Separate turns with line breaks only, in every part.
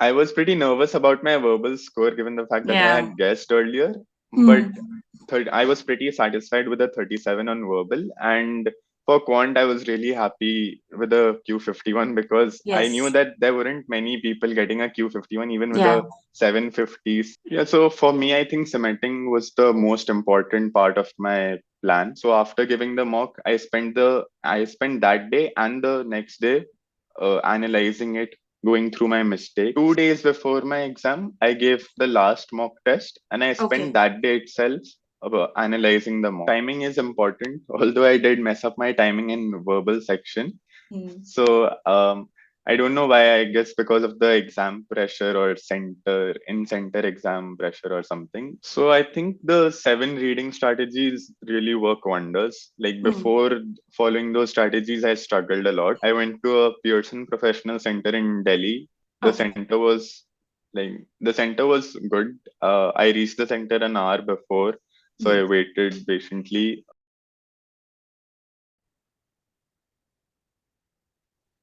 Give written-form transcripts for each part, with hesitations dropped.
I was pretty nervous about my verbal score given the fact that I
Yeah.
had guessed earlier, but
Hmm.
I was pretty satisfied with a 37 on verbal. And for quant, I was really happy with a Q51 because I knew
Yes.
that there weren't many people getting a Q51 even with
Yeah.
a 750. Yeah, so for me, I think cementing was the most important part of my plan. So after giving the mock, I spent that day and the next day analyzing it, going through my mistake. 2 days before my exam, I gave the last mock test and I spent
Okay.
that day itself analyzing the mock. Timing is important, although I did mess up my timing in verbal section.
Hmm.
So I don't know why. I guess because of the exam pressure or center exam pressure or something. So I think the 7 reading strategies really work wonders. Like
Hmm.
before following those strategies, I struggled a lot. I went to a Pearson Professional Center in Delhi. The
Okay.
center was the center was good. I reached the center an hour before, so
Hmm.
I waited patiently.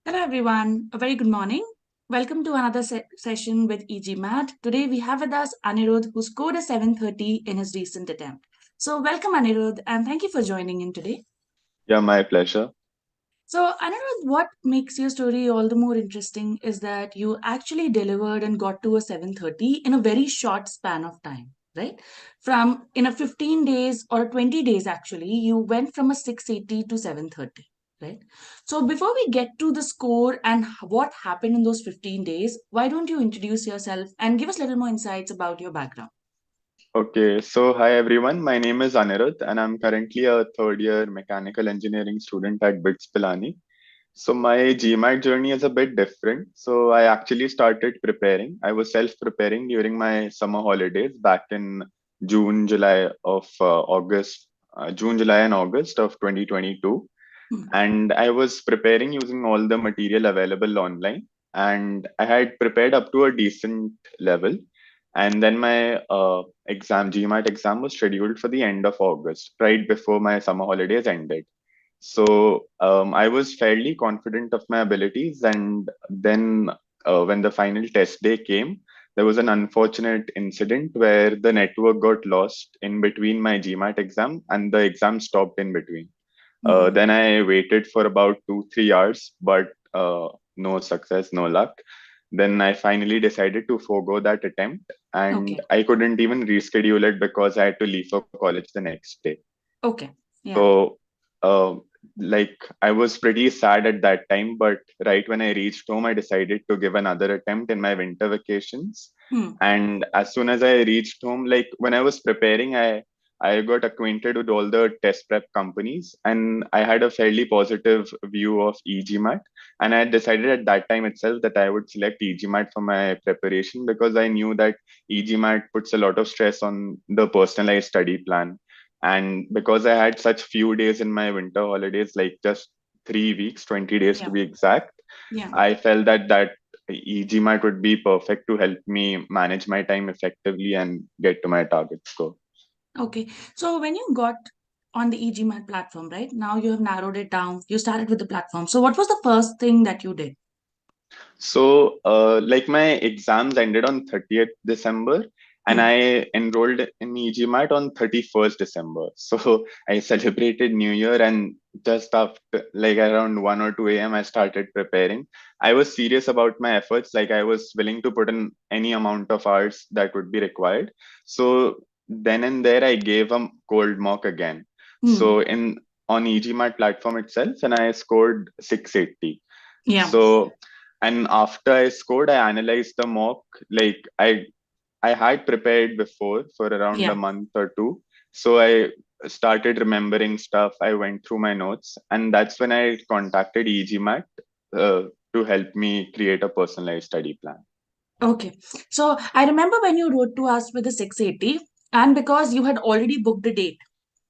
Hello, everyone. A very good morning. Welcome to another session with e-GMAT. Today we have with us Anirudh, who scored a 730 in his recent attempt. So, welcome, Anirudh, and thank you for joining in today.
Yeah, my pleasure.
So, Anirudh, what makes your story all the more interesting is that you actually delivered and got to a 730 in a very short span of time, right? From in a 15 days or 20 days, actually, you went from a 680 to 730, right? So, before we get to the score and what happened in those 15 days, why don't you introduce yourself and give us a little more insights about your background?
Okay, so hi everyone. My name is Anirudh, and I'm currently a third year mechanical engineering student at BITS Pilani. So my GMAT journey is a bit different. So I actually started preparing. I was self-preparing during my summer holidays back in June, July of August, June, July, and August of 2022.
Hmm.
And I was preparing using all the material available online. And I had prepared up to a decent level. And then my GMAT exam was scheduled for the end of August, right before my summer holidays ended. So I was fairly confident of my abilities. And then when the final test day came, there was an unfortunate incident where the network got lost in between my GMAT exam and the exam stopped in between.
Hmm.
Then I waited for about 2, 3 hours, but no success, no luck. Then I finally decided to forego that attempt, and
Okay.
I couldn't even reschedule it because I had to leave for college the next day.
Okay. Yeah.
So, uh, like, I was pretty sad at that time, but right when I reached home, I decided to give another attempt in my winter vacations.
Hmm.
And as soon as I reached home, like when I was preparing, I got acquainted with all the test prep companies, and I had a fairly positive view of e-GMAT. And I had decided at that time itself that I would select e-GMAT for my preparation because I knew that e-GMAT puts a lot of stress on the personalized study plan, and because I had such few days in my winter holidays, like just 3 weeks, 20 days to
Yeah.
be exact,
Yeah.
I felt that e-GMAT would be perfect to help me manage my time effectively and get to my target score.
Okay. So when you got on the e-GMAT platform, right? Now you have narrowed it down. You started with the platform. So what was the first thing that you did?
So, like my exams ended on 30th December, and
Hmm.
I enrolled in e-GMAT on 31st December. So I celebrated New Year, and just after, like around 1 or 2 a.m., I started preparing. I was serious about my efforts, like I was willing to put in any amount of hours that would be required. So then and there, I gave a cold mock again.
Hmm.
So in on e-GMAT platform itself, and I scored 680.
Yeah.
So, and after I scored, I analyzed the mock. Like I had prepared before for around a
Yeah.
month or two. So I started remembering stuff. I went through my notes, and that's when I contacted e-GMAT uh, to help me create a personalized study plan.
Okay. So I remember when you wrote to us with the 680, and because you had already booked the date,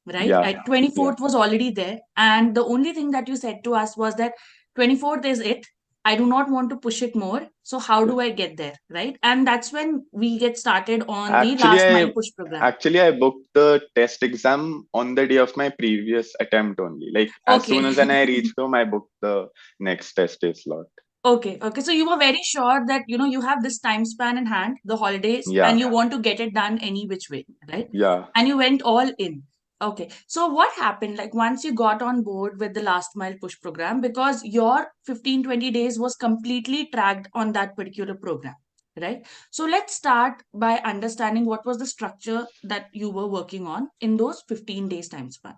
right?
Yeah,
At
yeah.
24th was already there. And the only thing that you said to us was that 24th is it. I do not want to push it more. So how
Yeah.
do I get there? Right. And that's when we get started on the
Actually,
last mile
I
push program.
actually I booked the test exam on the day of my previous attempt only. Like as
Okay.
soon as then I reached home, I booked the next test day slot.
Okay, okay. So you were very sure that you have this time span in hand, the holidays, and
Yeah,
you want to get it done any which way, right?
yeah.
And you went all in. Okay. So what happened like once you got on board with the last mile push program, because your 15-20 days was completely tracked on that particular program, right? So let's start by understanding what was the structure that you were working on in those 15 days time span.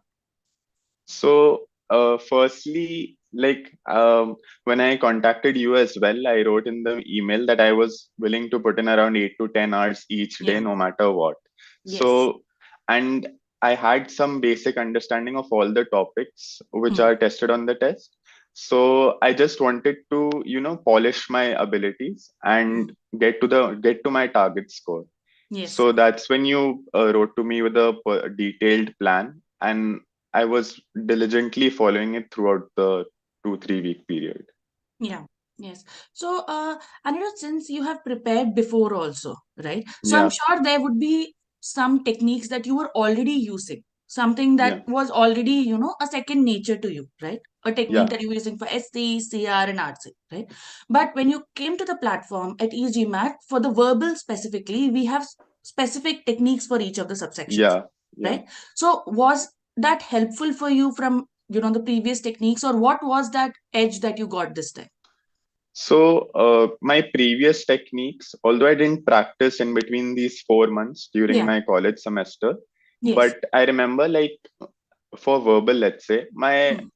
So, firstly, when I contacted you as well, I wrote in the email that I was willing to put in around 8 to 10 hours each day,
Yeah.
no matter what.
Yes.
So, and I had some basic understanding of all the topics which
Hmm.
are tested on the test. So I just wanted to, polish my abilities
Hmm.
and get to my target score.
Yes.
So that's when you wrote to me with a detailed plan, and I was diligently following it throughout the 2 3 week period.
Yeah. Yes. So, Anirudh, since you have prepared before also, right? So I'm
Yeah,
sure there would be some techniques that you were already using, something that
yeah,
was already, a second nature to you, right? A technique
yeah,
that you were using for SC, CR, and RC, right? But when you came to the platform at e-GMAT, for the verbal specifically, we have specific techniques for each of the subsections,
yeah, yeah.
right? So was that helpful for you from, the previous techniques, or what was that edge that you got this time?
So my previous techniques, although I didn't practice in between these 4 months during
Yeah.
my college semester,
Yes.
but I remember like for verbal, let's say, my
Mm.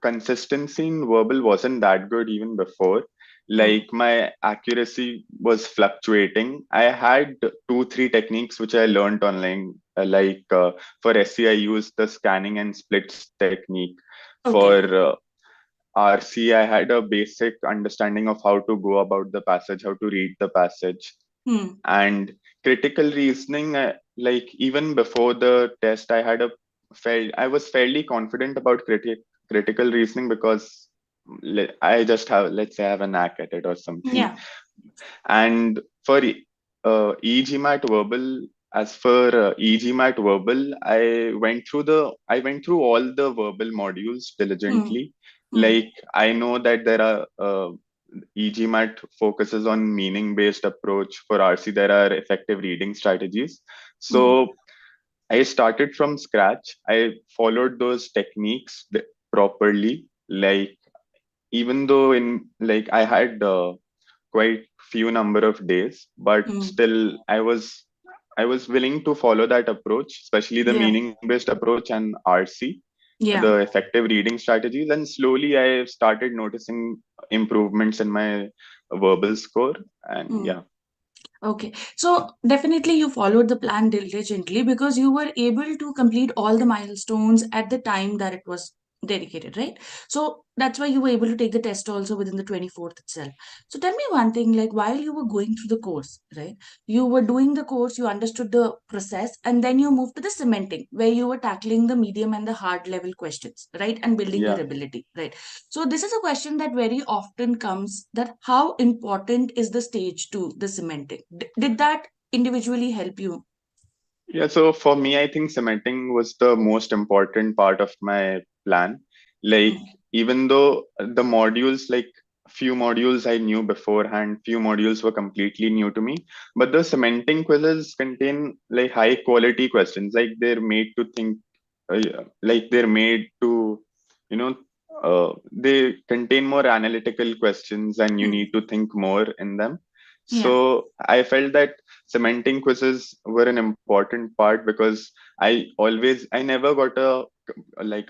consistency in verbal wasn't that good even before.
Mm.
Like my accuracy was fluctuating. I had 2 3 techniques which I learned online. For SC, I used the scanning and splits technique. For
Okay.
RC, I had a basic understanding of how to go about the passage, how to read the passage.
Mm.
And critical reasoning, like even before the test, I was fairly confident about critical reasoning because I just have, let's say, I have a knack at it or something.
Yeah.
And for e-GMAT verbal, as for e-GMAT verbal, I went through all the verbal modules
Mm.
diligently.
Mm.
Like I know that there are e-GMAT focuses on meaning-based approach. For RC, there are effective reading strategies.
Mm.
So I started from scratch. I followed those techniques properly. Like even though in like I had quite few number of days, but
Mm.
still I was willing to follow that approach, especially the
Yeah.
meaning based approach and RC, the
Yeah.
effective reading strategies. And slowly I started noticing improvements in my verbal score. And
Mm.
yeah,
Okay. So definitely you followed the plan diligently because you were able to complete all the milestones at the time that it was dedicated, right? So that's why you were able to take the test also within the 24th itself. So tell me one thing, like while you were going through the course, right? You were doing the course, you understood the process, and then you moved to the cementing where you were tackling the medium and the hard level questions, right? And building your
yeah.
ability, right? So this is a question that very often comes, that how important is the stage to the cementing? Did that individually help you?
Yeah, so for me, I think cementing was the most important part of my plan. Like,
Mm.
even though the modules, like few modules I knew beforehand, few modules were completely new to me, but the cementing quizzes contain like high quality questions. Like they're made to think, yeah, like they're made to, you know, they contain more analytical questions and you
Mm.
need to think more in them.
Yeah.
So I felt that cementing quizzes were an important part because I never got a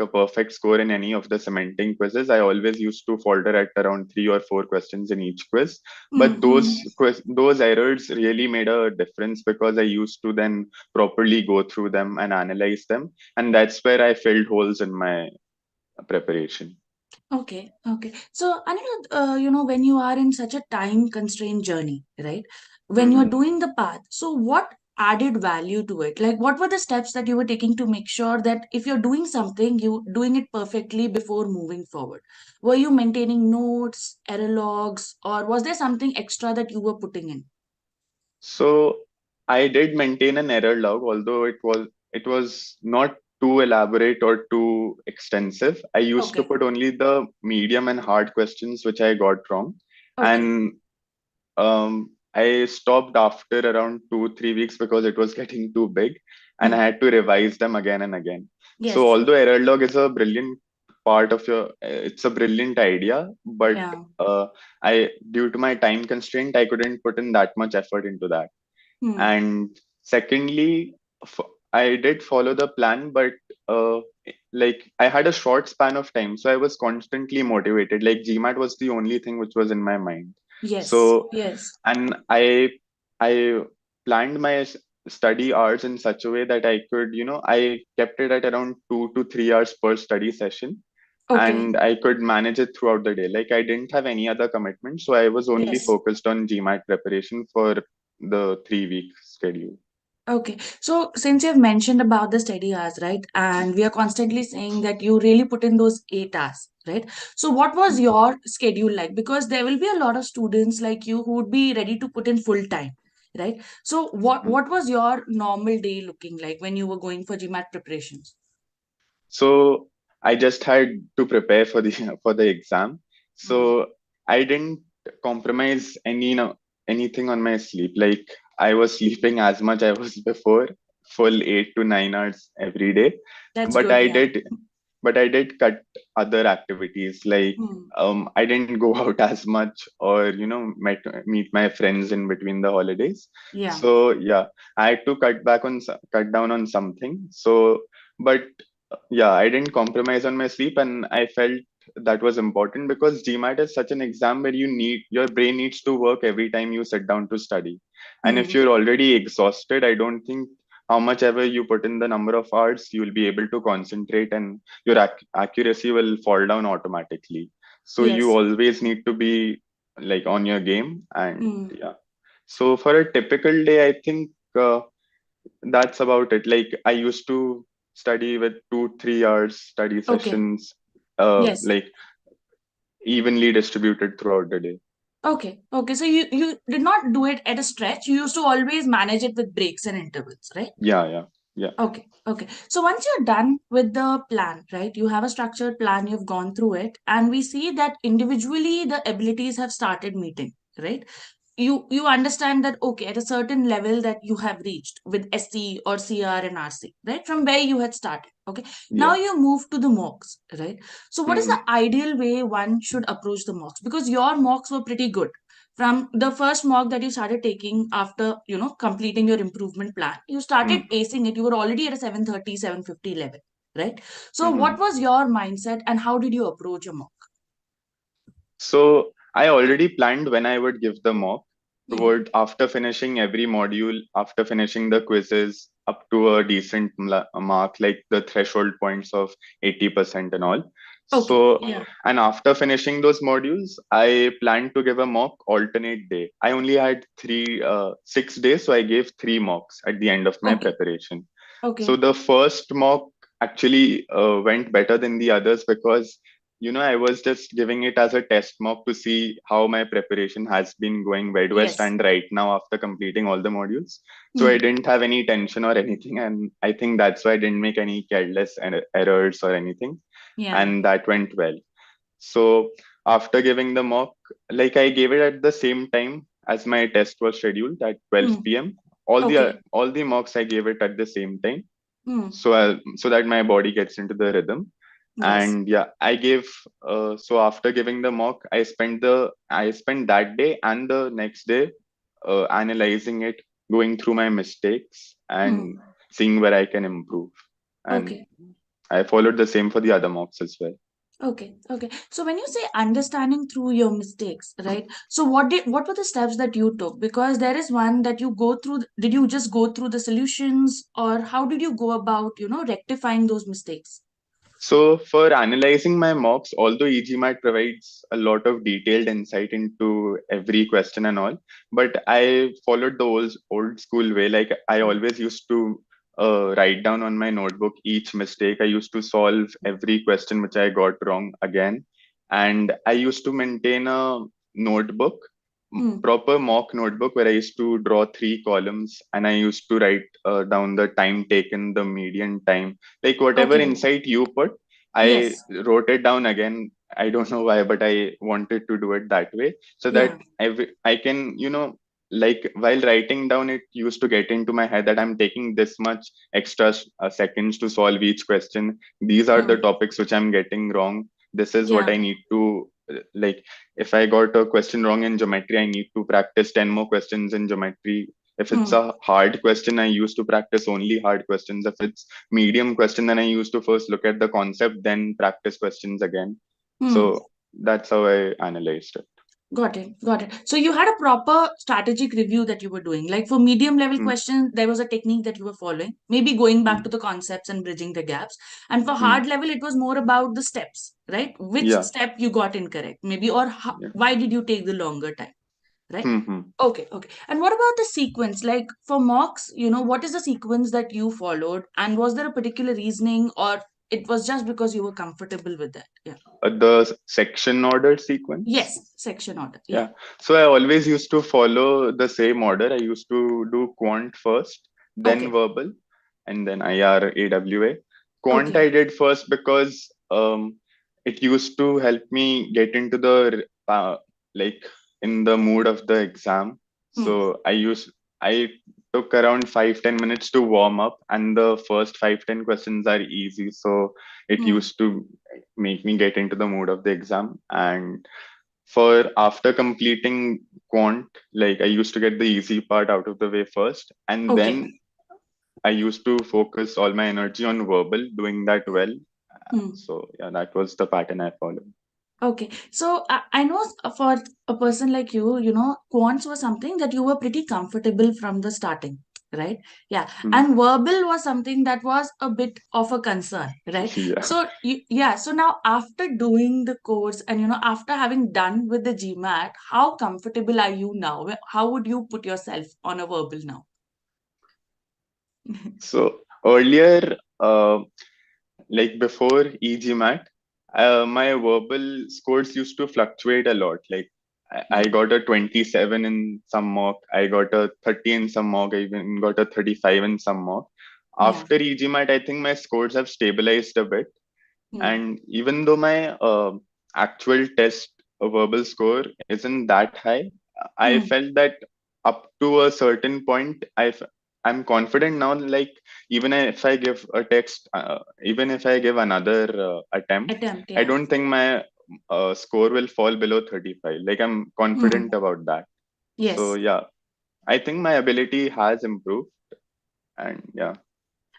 perfect score in any of the cementing quizzes. I always used to falter at around 3 or 4 questions in each quiz. But
Mm. Mm.
those errors really made a difference because I used to then properly go through them and analyze them, and that's where I filled holes in my preparation.
Okay, okay. So, Anirudh, when you are in such a time constrained journey, right? When you're
Mhm.
doing the path, so what added value to it? Like, what were the steps that you were taking to make sure that if you're doing something, you doing it perfectly before moving forward? Were you maintaining notes, error logs, or was there something extra that you were putting in?
So I did maintain an error log, although it was not too elaborate or too extensive. I used to
Okay.
put only the medium and hard questions which I got wrong.
Okay.
And I stopped after around 2 3 weeks because it was getting too big, and I
Hmm.
had to revise them again and again. So
Yes.
although error log is a brilliant part of it's a brilliant idea, but
Yeah.
I due to my time constraint, I couldn't put in that much effort into that.
Hmm.
And secondly, I did follow the plan, but uh, like I had a short span of time, so I was constantly motivated. Like GMAT was the only thing which was in my mind.
Yes.
So,
Yes.
and I planned my study hours in such a way that I could, I kept it at around 2 to 3 hours per study session,
Okay.
and I could manage it throughout the day. Like I didn't have any other commitment, so I was only
Yes.
focused on GMAT preparation for the 3 week schedule.
Okay. So since you've mentioned about the study hours, right? And we are constantly saying that you really put in those 8 hours, right? So what was
Mhm.
your schedule like? Because there will be a lot of students like you who would be ready to put in full time, right? So what was your normal day looking like when you were going for GMAT preparations?
So I just had to prepare for the for the exam.
Hmm.
So I didn't compromise anything on my sleep. Like I was sleeping as much I was before, full 8 to 9 hours every day.
That's
But
good,
I
yeah.
did but I did cut other activities. Like
Hmm.
I didn't go out as much, or meet my friends in between the holidays.
Yeah.
So yeah, I had to cut down on something. So but yeah, I didn't compromise on my sleep, and I felt that was important because GMAT is such an exam where your brain needs to work every time you sit down to study. And if
Hmm.
you're already exhausted, I don't think how much ever you put in the number of hours, you will be able to concentrate, and your accuracy will fall down automatically. So you
Yes.
always need to be like on your game. And
Hmm.
yeah, so for a typical day, I think that's about it. Like I used to study with 2 3 hours study
Okay.
sessions,
Yes.
like evenly distributed throughout the day.
Okay. Okay. So you did not do it at a stretch. You used to always manage it with breaks and intervals, right?
Yeah, yeah, yeah.
Okay, okay. So once you're done with the plan, right, you have a structured plan, you've gone through it, and we see that individually the abilities have started meeting, right? You understand that okay, at a certain level that you have reached with SC or CR and RC, right? From where you had started. Okay. Now
Yeah.
you move to the mocks, right? So what is the
Hmm.
ideal way one should approach the mocks? Because your mocks were pretty good from the first mock that you started taking after completing your improvement plan. You started
Hmm.
acing it. You were already at a 730, 750 level, right? So what
Hmm.
was your mindset and how did you approach a mock?
So I already planned when I would give the mock
Hmm.
toward after finishing every module, after finishing the quizzes up to a decent mark, like the threshold points of 80% and all.
Okay,
So,
yeah.
and after finishing those modules, I planned to give a mock alternate day. I only had 6 days, so I gave 3 mocks at the end of my
Okay,
preparation. So
okay.
the first mock actually went better than the others because I was just giving it as a test mock to see how my preparation has been going. Where do I
Yes.
stand right now after completing all the modules? So I
Hmm.
didn't have any tension or anything, and I think that's why I didn't make any careless errors or anything,
Yeah.
and that went well. So after giving the mock, like I gave it at the same time as my test was scheduled at
Hmm.
12 p.m. All the mocks I gave it at the same time,
Hmm.
so that my body gets into the rhythm.
Yes.
And yeah, I gave so after giving the mock, I spent that day and the next day analyzing it, going through my mistakes
Hmm.
and seeing where I can improve. And
Okay.
I followed the same for the other mocks as well.
Okay, okay. So when you say understanding through your mistakes, right? So what were the steps that you took? Because there is one that you go through. Did you just go through the solutions, or how did you go about, rectifying those mistakes?
So for analyzing my mocks, although e-GMAT provides a lot of detailed insight into every question and all, but I followed the old school way. Like I
Mm.
always used to write down on my notebook each mistake. I used to solve every question which I got wrong again, and I used to maintain a notebook,
Hmm.
proper mock notebook where I used to draw 3 columns, and I used to write down the time taken, the median time, like whatever
Okay.
insight you put, I
Yes.
wrote it down again I don't know why, but I wanted to do it that way so that
Yeah.
I can, like while writing down, it used to get into my head that I'm taking this much extra seconds to solve each question. These are the
Hmm.
topics which I'm getting wrong. This is what
Yeah.
I need to, like, if I got a question wrong in geometry, I need to practice 10 more questions in geometry. If it's
Hmm.
a hard question, I used to practice only hard questions. If it's medium question, then I used to first look at the concept, then practice questions again.
Hmm.
So that's how I analyzed it.
Got it. Got it. So you had a proper strategic review that you were doing. Like for medium level
Hmm,
questions, there was a technique that you were following, maybe going back
hmm,
to the concepts and bridging the gaps. And for
hmm.
hard level, it was more about the steps, right? Which
Yeah,
step you got incorrect, maybe, or
yeah.
why did you take the longer time, right?
Hmm, hmm.
Okay, okay. And what about the sequence? Like for mocks, what is the sequence that you followed? And was there a particular reasoning, or it was just because you were comfortable with that? Yeah.
The section order sequence.
Yes, section order. Yeah.
Yeah. So I always used to follow the same order. I used to do quant first, then
Okay.
verbal, and then IR AWA. Quant
Okay.
I did first because it used to help me get into the like in the mood of the exam.
Hmm.
So I took around 5-10 minutes to warm up, and the first 5-10 questions are easy. So it
Hmm.
used to make me get into the mood of the exam. And for after completing quant, like I used to get the easy part out of the way first, and
Okay.
then I used to focus all my energy on verbal, doing that well.
Hmm.
So yeah, that was the pattern I followed.
Okay. So I know for a person like you, quants was something that you were pretty comfortable from the starting, right? Yeah.
Hmm.
And verbal was something that was a bit of a concern, right?
Yeah.
So yeah. So now after doing the course and after having done with the GMAT, how comfortable are you now? How would you put yourself on a verbal now?
So earlier, like before e-GMAT, my verbal scores used to fluctuate a lot. Like I
Hmm.
got a 27 in some mock, I got a 30 in some mock, I even got a 35 in some mock.
Yeah.
After e-GMAT, I think my scores have stabilized a bit.
Hmm.
And even though my actual test verbal score isn't that high, I
Hmm.
felt that up to a certain point, I'm confident now. Like even if I give a text, even if I give another attempt,
Attempt.
I
Yeah.
don't think my score will fall below 35. Like I'm
Hmm.
confident about that. So
Yes.
yeah, I think my ability has improved. And yeah.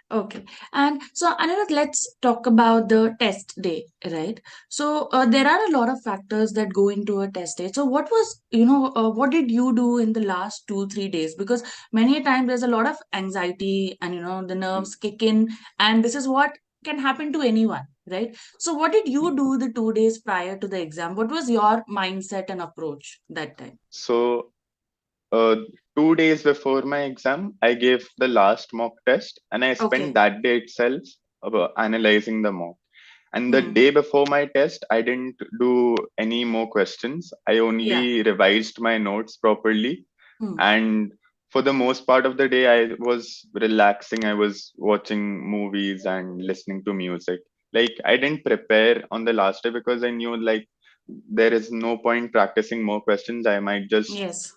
Okay. And so, Anirudh, let's talk about the test day, right? So, there are a lot of factors that go into a test day. So, what did you do in the last 2, 3 days? Because many a time there's a lot of anxiety and, the
Hmm.
nerves kick in, and this is what can happen to anyone, right? So, what did you do the 2 days prior to the exam? What was your mindset and approach that time?
So uh, 2 days before my exam, I gave the last mock test, and I spent
Okay.
that day itself analyzing the mock. And the
Hmm.
day before my test, I didn't do any more questions. I
Yeah.
only revised my notes properly.
Hmm.
And for the most part of the day, I was relaxing. I was watching movies and listening to music. Like, I didn't prepare on the last day because I knew, like, there is no point practicing more questions. I might just
Yes.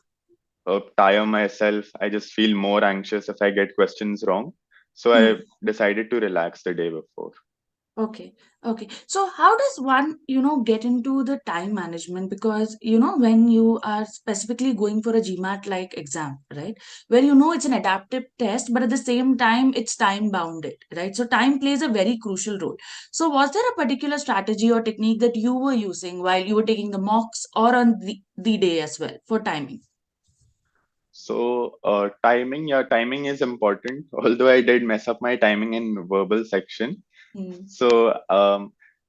tire myself. I just feel more anxious if I get questions wrong. So
Hmm.
I decided to relax the day before.
Okay, okay. So how does one, get into the time management? Because, when you are specifically going for a GMAT like exam, right? Where it's an adaptive test, but at the same time, it's time bounded, right? So time plays a very crucial role. So was there a particular strategy or technique that you were using while you were taking the mocks or on the day as well for timing?
So timing, yeah, timing is important. Although I did mess up my timing in verbal section.
Hmm.
So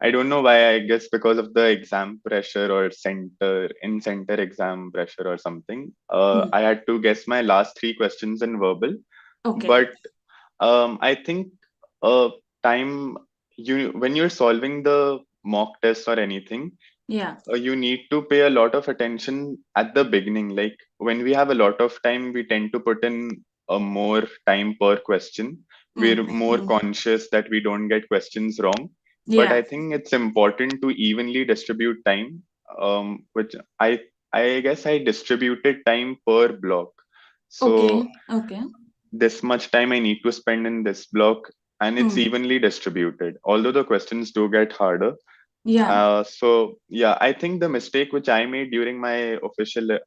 I don't know why. I guess because of the exam pressure or center exam pressure or something.
Hmm.
I had to guess my last three questions in verbal.
Okay.
But I think time you when you're solving the mock test or anything,
Yeah.
you need to pay a lot of attention at the beginning. Like when we have a lot of time, we tend to put in a more time per question.
Hmm.
We're more
Hmm.
conscious that we don't get questions wrong. but
Yeah.
I think it's important to evenly distribute time, which I guess I distributed time per block.
Okay.
So
Okay.
this much time I need to spend in this block, and it's
Hmm.
evenly distributed. Although the questions do get harder.
Yeah.
So yeah, I think the mistake which I made during my official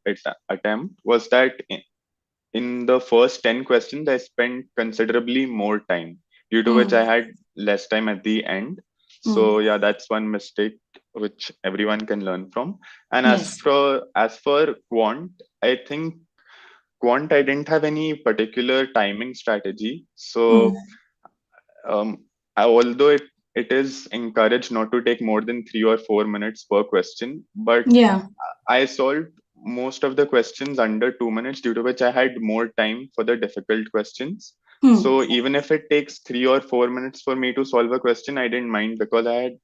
attempt was that in the first 10 questions, I spent considerably more time, due to which
Hmm.
I had less time at the end.
Hmm.
So yeah, that's one mistake which everyone can learn from. And
Yes.
as for quant I didn't have any particular timing strategy.
Hmm.
So although it is encouraged not to take more than 3 or 4 minutes per question, but
Yeah.
I solved most of the questions under 2 minutes, due to which I had more time for the difficult questions.
Hmm.
So even if it takes 3 or 4 minutes for me to solve a question, I didn't mind, because I had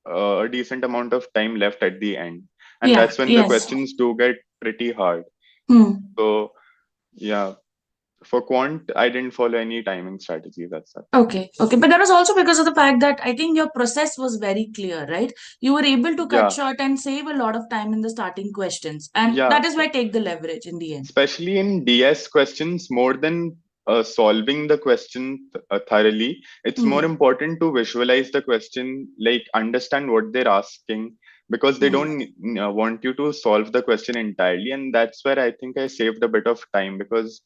a decent amount of time left at the end. And
Yeah.
that's when the
Yes.
questions do get pretty hard.
Hmm.
So yeah, for quant, I didn't follow any timing strategy. That's it.
Okay, okay. But that was also because of the fact that I think your process was very clear, right? You were able to cut
Yeah,
short and save a lot of time in the starting questions. And
yeah.
that is why take the leverage in the end.
Especially in DS questions, more than solving the question thoroughly, it's more
Hmm.
important to visualize the question, like understand what they're asking, because they
Hmm.
don't want you to solve the question entirely. And that's where I think I saved a bit of time, because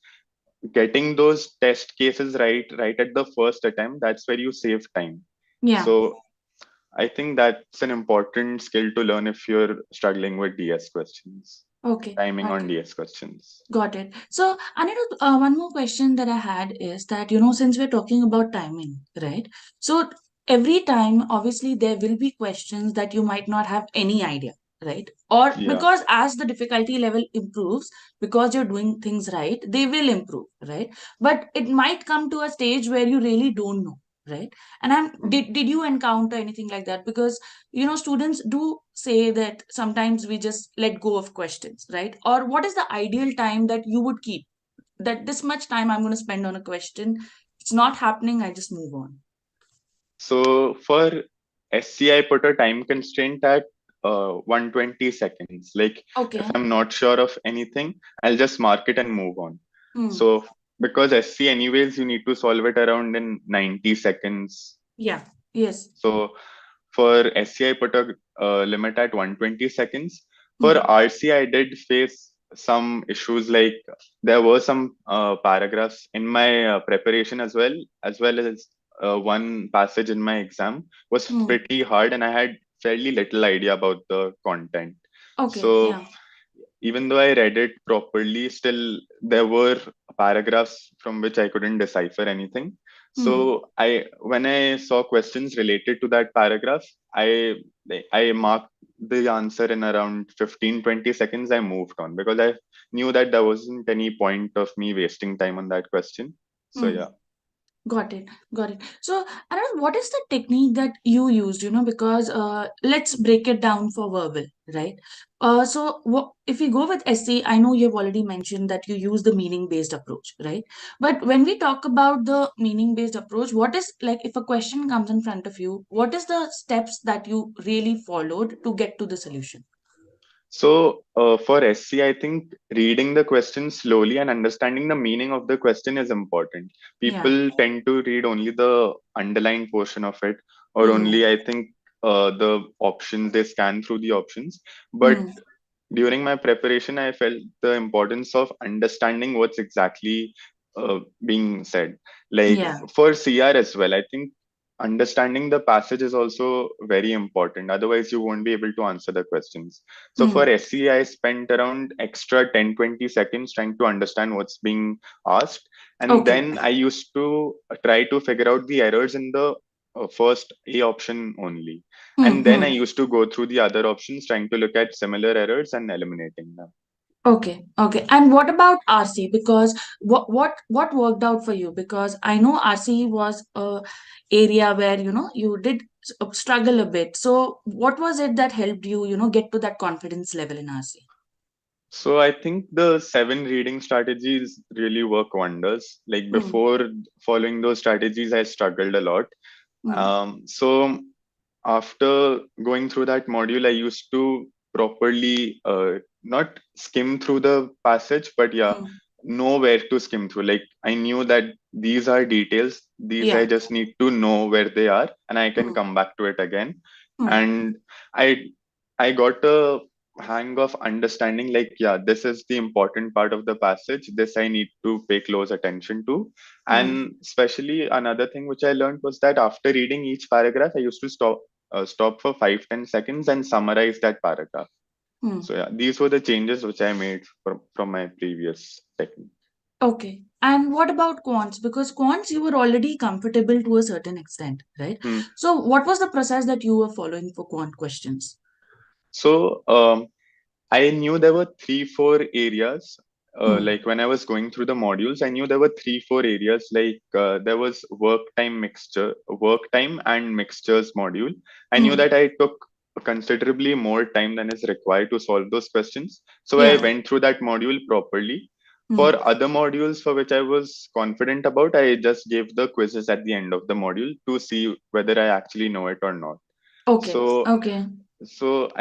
getting those test cases right at the first attempt, that's where you save time.
Yeah.
So I think that's an important skill to learn if you're struggling with DS questions,
Okay.
timing on
Okay.
DS questions.
Got it. So, Anirudh, one more question that I had is that, since we're talking about timing, right? So, every time, obviously, there will be questions that you might not have any idea, right? Or
Yeah.
because as the difficulty level improves, because you're doing things right, they will improve, right? But it might come to a stage where you really don't know, right? And did you encounter anything like that? Because students do say that sometimes we just let go of questions, right? Or what is the ideal time that you would keep, that this much time I'm going to spend on a question, it's not happening, I just move on.
So for SC, I put a time constraint at 120 seconds. Like if
Okay.
I'm not sure of anything, I'll just mark it and move on.
Hmm.
So because SC, anyways, you need to solve it around in 90 seconds.
Yeah. Yes.
So for SC, I put a limit at 120 seconds. For
Hmm.
RC, I did face some issues, like there were some paragraphs in my preparation, as well as one passage in my exam was
Hmm.
pretty hard, and I had fairly little idea about the content.
Okay.
So
Yeah.
even though I read it properly, still there were paragraphs from which I couldn't decipher anything.
Hmm.
So when I saw questions related to that paragraph, I marked the answer in around 15-20 seconds. I moved on, because I knew that there wasn't any point of me wasting time on that question. So
Hmm.
yeah.
Got it. Got it. So, Anand, what is the technique that you used? Because let's break it down for verbal, right? So, if we go with essay, I know you've already mentioned that you use the meaning-based approach, right? But when we talk about the meaning-based approach, what is like if a question comes in front of you, what is the steps that you really followed to get to the solution?
So for SC, I think reading the question slowly and understanding the meaning of the question is important.
Yeah.
People tend to read only the underlined portion of it, or
Hmm.
only, I think, the options, they scan through the options. But
Hmm.
during my preparation, I felt the importance of understanding what's exactly being said. Like
Yeah.
for CR as well, I think understanding the passage is also very important. Otherwise, you won't be able to answer the questions. So
Hmm.
for SC, I spent around extra 10-20 seconds trying to understand what's being asked. And
Okay.
then I used to try to figure out the errors in the first A option only,
Hmm.
and then I
Hmm.
used to go through the other options, trying to look at similar errors and eliminating them.
Okay, okay. And what about RC? Because what worked out for you? Because I know RC was a area where you did struggle a bit. So what was it that helped you get to that confidence level in RC?
So I think the 7 reading strategies really work wonders. Like
Hmm.
before following those strategies, I struggled a lot.
Hmm.
So after going through that module, I used to properly not skim through the passage, but yeah,
Mm.
know where to skim through. Like I knew that these are details, these I
Yeah.
just need to know where they are, and I can
Mm.
come back to it again.
Mm.
And I I got a hang of understanding like, yeah, this is the important part of the passage. This I need to pay close attention to.
Mm.
And especially another thing which I learned was that after reading each paragraph, I used to stop for 5-10 seconds and summarize that paragraph.
Mm.
So yeah, these were the changes which I made from my previous technique.
Okay. And what about quants? Because quants you were already comfortable to a certain extent, right?
Hmm.
So what was the process that you were following for quant questions?
So I knew there were 3-4 areas.
Mm.
Like when I was going through the modules, I knew there were 3-4 areas. Like there was work time and mixtures module. I knew
Mm.
that I took considerably more time than is required to solve those questions. So I
Yeah.
went through that module properly.
Mm.
For other modules for which I was confident about, I just gave the quizzes at the end of the module to see whether I actually know it or not.
Okay.
So
Okay.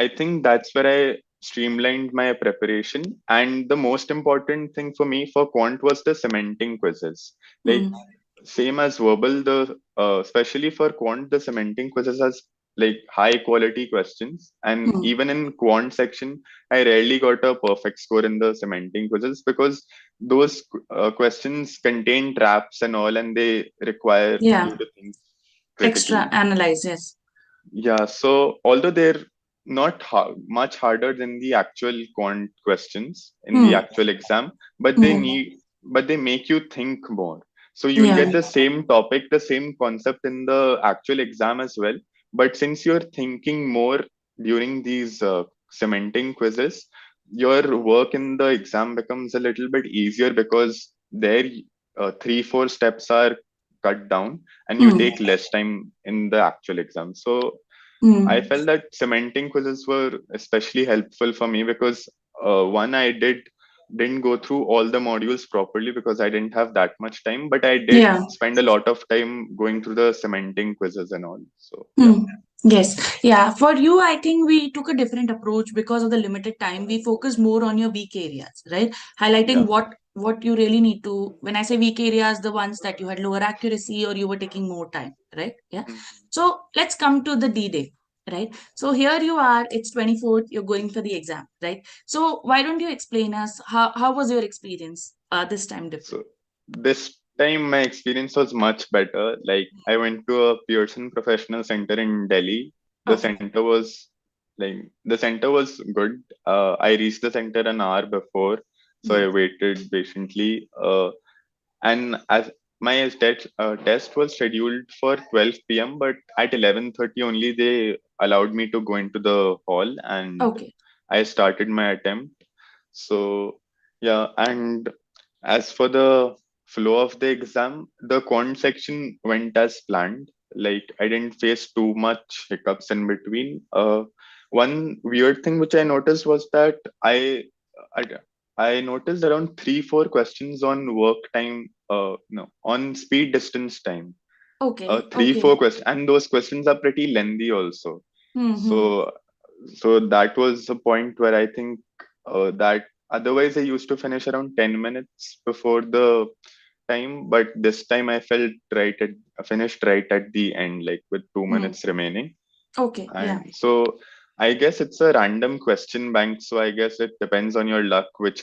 I think that's where I streamlined my preparation. And the most important thing for me for quant was the cementing quizzes. Like
Mm.
same as verbal, the especially for quant, the cementing quizzes has like high quality questions. And
Mm.
even in quant section, I rarely got a perfect score in the cementing quizzes because those questions contain traps and all, and they require
Yeah.
you to think
Extra
critically.
analyze, yes.
Yeah, so although they're not much harder than the actual quant questions in the
Mm.
actual exam, but
Mm.
they make you think more. So you'll
Yeah.
get the same topic, the same concept in the actual exam as well. But since you're thinking more during these cementing quizzes, your work in the exam becomes a little bit easier because there 3-4 steps are cut down and you
Mm.
take less time in the actual exam. So I
Mm.
felt that cementing quizzes were especially helpful for me because one, didn't go through all the modules properly because I didn't have that much time, but I did
Yeah.
spend a lot of time going through the cementing quizzes and all. So yeah,
Hmm. Yes. Yeah. For you, I think we took a different approach because of the limited time. We focused more on your weak areas, right? Highlighting
yeah.
what you really need to. When I say weak areas, the ones that you had lower accuracy or you were taking more time, right? Yeah.
Mhm.
So let's come to the D day, right? So here you are. It's 24th. You're going for the exam, right? So why don't you explain us how was your experience this time different?
So this time my experience was much better. Like I went to a Pearson Professional Center in Delhi.
Okay.
The center was good. I reached the center an hour before, so
Hmm.
I waited patiently. And as my test was scheduled for 12 p.m., but at 11:30 only they allowed me to go into the hall, and
Okay.
I started my attempt. So yeah, and as for the flow of the exam, the quant section went as planned. Like I didn't face too much hiccups in between. One weird thing which I noticed was that I, I noticed around 3-4 questions on work time. No, on speed distance time.
Okay.
Three
Okay.
four questions, and those questions are pretty lengthy also.
Hmm.
So that was a point where I think that otherwise I used to finish around 10 minutes before the time, but this time I felt finished right at the end, like with two
Hmm.
minutes remaining.
Okay. Yeah.
And so I guess it's a random question bank. So I guess it depends on your luck which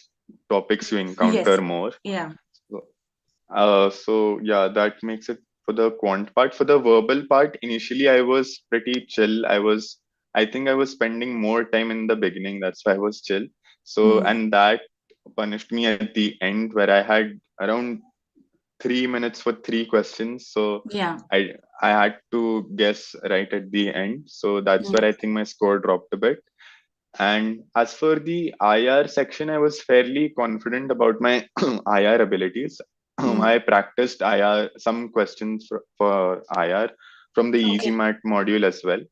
topics you
Yes.
encounter more.
Yeah.
So, so yeah, that makes it for the quant part. For the verbal part, initially I was pretty chill. I think I was spending more time in the beginning. That's why I was chill. So,
Mm.
and that punished me at the end where I had around 3 minutes for three questions. So
Yeah.
I I had to guess right at the end. So that's
Mm.
where I think my score dropped a bit. And as for the IR section, I was fairly confident about my IR abilities.
Mm.
I practiced IR some questions for IR from the
Okay.
e-GMAT module as well.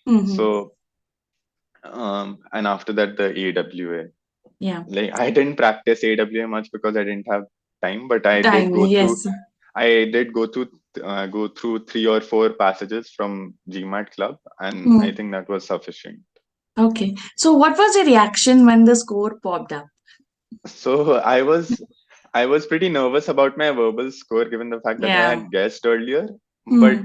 Mm-hmm.
So and after that the AWA.
Yeah.
Like I didn't practice AWA much because I didn't have time, but I did
Time.
go through
Yes.
I did go through 3 or 4 passages from GMAT Club, and I
Mm.
think that was sufficient.
Okay. So, what was your reaction when the score popped up?
So I was pretty nervous about my verbal score given the fact that I
Yeah.
had guessed earlier, but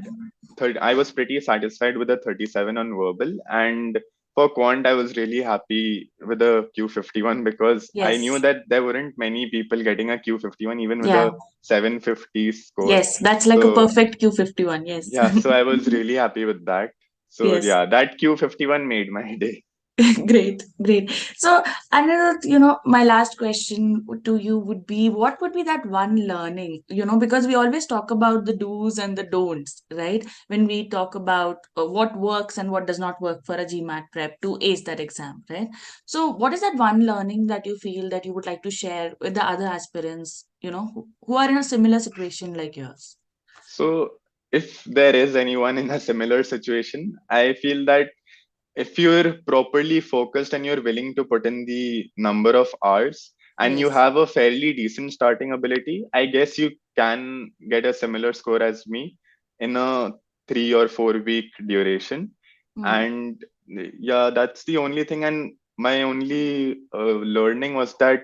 Mm.
I was pretty satisfied with the 37 on verbal, and for quant I was really happy with the Q51 because I knew
Yes.
that there weren't many people getting a Q51 even with
Yeah.
a 750 score.
Yes. That's like a
So
perfect Q51. Yes.
yeah, so I was really happy with that. So
Yes.
yeah, that Q51 made my day.
Great, great. So, Anirudh, my last question to you would be, what would be that one learning? Because we always talk about the do's and the don'ts, right? When we talk about what works and what does not work for a GMAT prep to ace that exam, right? So, what is that one learning that you feel that you would like to share with the other aspirants, who are in a similar situation like yours?
So if there is anyone in a similar situation, I feel that if you're properly focused and you're willing to put in the number of hours and you
Yes.
have a fairly decent starting ability, I guess you can get a similar score as me in a 3 or 4 week duration.
Mm.
And yeah, that's the only thing. And my only learning was that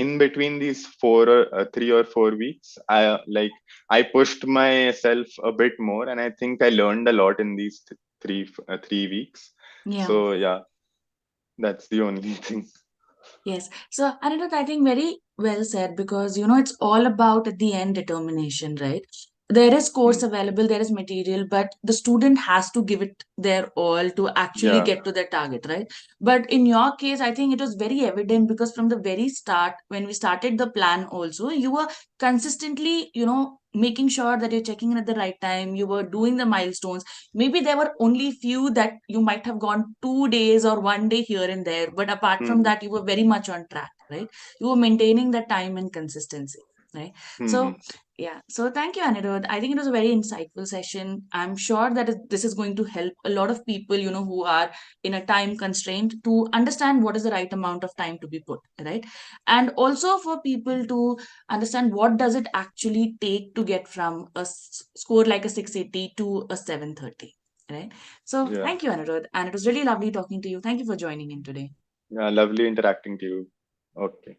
in between these 3 or 4 weeks, I pushed myself a bit more, and I think I learned a lot in these 3 weeks.
Yeah.
So yeah, that's the only thing.
Yes. So, Anirudh, I think very well said because, it's all about at the end determination, right? There is course
Hmm.
available, there is material, but the student has to give it their all to actually
Yeah.
get to their target, right? But in your case, I think it was very evident because from the very start, when we started the plan also, you were consistently, making sure that you're checking in at the right time, you were doing the milestones. Maybe there were only few that you might have gone 2 days or 1 day here and there, but apart from
Hmm.
that, you were very much on track, right? You were maintaining the time and consistency, right?
Hmm.
So, yeah. So, thank you, Anirudh. I think it was a very insightful session. I'm sure that this is going to help a lot of people, who are in a time constraint to understand what is the right amount of time to be put, right? And also for people to understand what does it actually take to get from a score like a 680 to a 730, right? So
Yeah.
thank you, Anirudh, and it was really lovely talking to you. Thank you for joining in today.
Yeah. Lovely interacting to you. Okay.